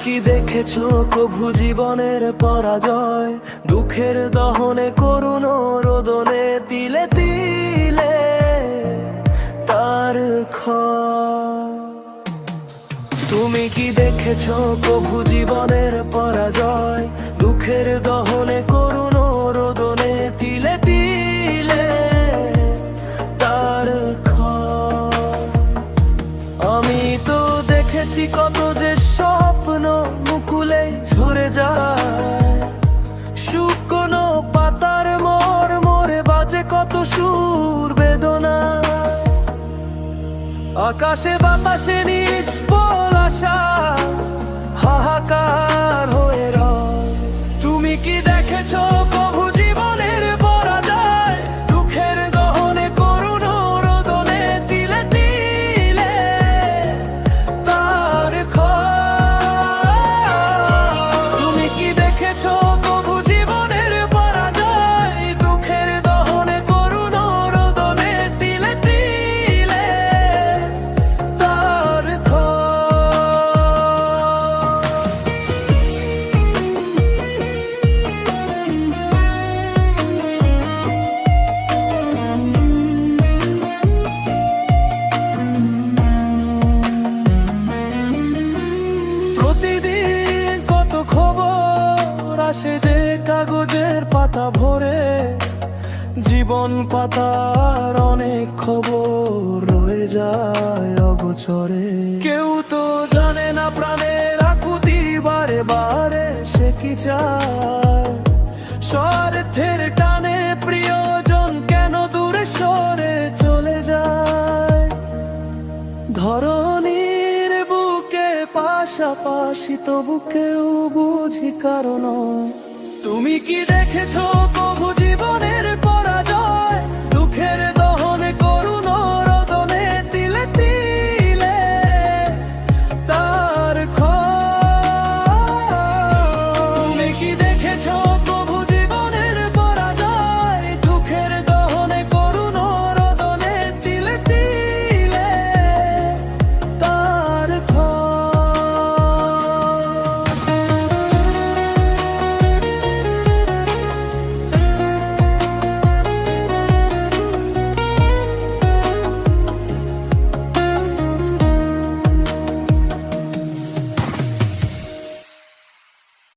কি দেখেছো প্রভু জীবনের পরাজয়? দুঃখের দহনে করুণ রোদনে তিলে তিলে তার ক্ষয়। তুমি কি দেখেছো প্রভু জীবনের পরাজয়? দুঃখের দহনে করুণ রোদনে তিলে তিলে তার ক্ষয়। আমি তো দেখেছি কত যে স্বপ্ন মুকুলে ঝরে যায়, শুকনো পাতার মরে বাজে কত সুর বেদনা। আকাশে বাতাসে নিষ্ফল আশা হাহাকার হয়ে রয়। তুমি কি দেখেছো প্রভু জীবনের পরাজয়? দুঃখের দহনে করুণ রোদনে তিলে তিলে তার ক্ষয়। তুমি কি দেখেছো প্রভু জীবনের পরাজয়? দুঃখের দহনে করুণ রোদনে তিলে তিলে তার প্রতিদিন কত খবর আসে যে কাগজের পাতা ভরে, জীবন পাতার অনেক খবর রয়ে যায় অগোচরে। কেউ তো জানে না প্রাণের আকুতি বারে বারে সে কি চায়। স্বার্থের টানে প্রিয়জন কেন দূরে সরে চলে যায়। ধরনীর বুকে পাশাপাশি তবু কেউ বুঝি কারণ। তুমি কি দেখেছো প্রভু জীবনের পরাজয়? দুঃখের